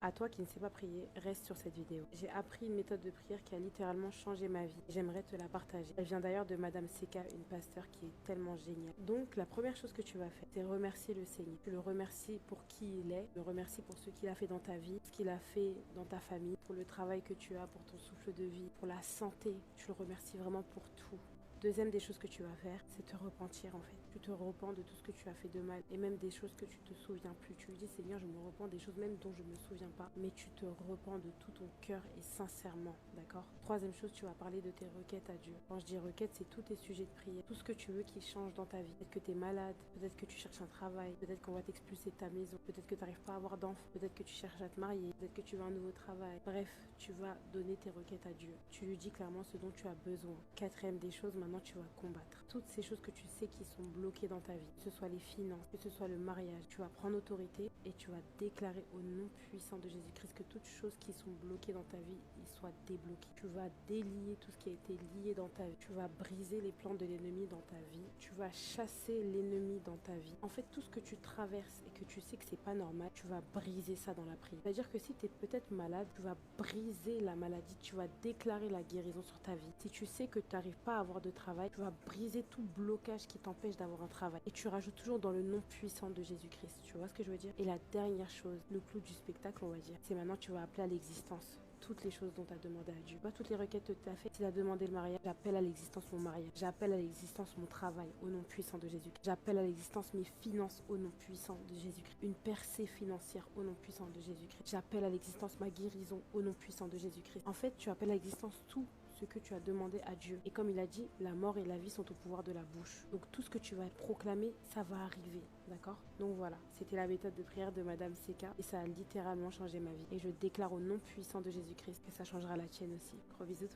À toi qui ne sais pas prier, reste sur cette vidéo. J'ai appris une méthode de prière qui a littéralement changé ma vie. J'aimerais te la partager. Elle vient d'ailleurs de Madame Seka, une pasteur qui est tellement géniale. Donc la première chose que tu vas faire, c'est remercier le Seigneur. Tu le remercies pour qui il est, tu le remercies pour ce qu'il a fait dans ta vie, ce qu'il a fait dans ta famille, pour le travail que tu as, pour ton souffle de vie, pour la santé. Tu le remercies vraiment pour tout. Deuxième des choses que tu vas faire, c'est te repentir en fait. Tu te repens de tout ce que tu as fait de mal et même des choses que tu te souviens plus. Tu lui dis Seigneur, je me repens des choses même dont je me souviens pas, mais tu te repens de tout ton cœur et sincèrement, d'accord? Troisième chose, tu vas parler de tes requêtes à Dieu. Quand je dis requêtes, c'est tous tes sujets de prière, tout ce que tu veux qui change dans ta vie. Peut-être que tu es malade, peut-être que tu cherches un travail, peut-être qu'on va t'expulser de ta maison, peut-être que tu n'arrives pas à avoir d'enfants, peut-être que tu cherches à te marier, peut-être que tu veux un nouveau travail. Bref, tu vas donner tes requêtes à Dieu. Tu lui dis clairement ce dont tu as besoin. Quatrième des choses, maintenant tu vas combattre toutes ces choses que tu sais qui sont bloquées dans ta vie, que ce soit les finances, que ce soit le mariage. Tu vas prendre autorité et tu vas déclarer au nom puissant de Jésus-Christ que toutes choses qui sont bloquées dans ta vie, ils soient débloqués. Tu vas délier tout ce qui a été lié dans ta vie. Tu vas briser les plans de l'ennemi dans ta vie. Tu vas chasser l'ennemi dans ta vie. En fait, tout ce que tu traverses et que tu sais que c'est pas normal, tu vas briser ça dans la prière. C'est-à-dire que si tu es peut-être malade, tu vas briser la maladie, tu vas déclarer la guérison sur ta vie. Si tu sais que tu n'arrives pas à avoir de travail, tu vas briser tout blocage qui t'empêche d'avoir un travail. Et tu rajoutes toujours dans le nom puissant de Jésus-Christ. Tu vois ce que je veux dire? Et la dernière chose, le clou du spectacle, on va dire, c'est maintenant tu vas appeler à l'existence toutes les choses dont tu as demandé à Dieu. Pas toutes les requêtes que tu as faites. Si tu as demandé le mariage, j'appelle à l'existence mon mariage. J'appelle à l'existence mon travail au nom puissant de Jésus-Christ. J'appelle à l'existence mes finances au nom puissant de Jésus-Christ. Une percée financière au nom puissant de Jésus-Christ. J'appelle à l'existence ma guérison au nom puissant de Jésus-Christ. En fait, tu appelles à l'existence tout ce que tu as demandé à Dieu. Et comme il a dit, la mort et la vie sont au pouvoir de la bouche. Donc tout ce que tu vas proclamer, ça va arriver. D'accord? Donc voilà, c'était la méthode de prière de Madame Seka et ça a littéralement changé ma vie. Et je déclare au nom puissant de Jésus-Christ que ça changera la tienne aussi. Gros bisous tout le monde.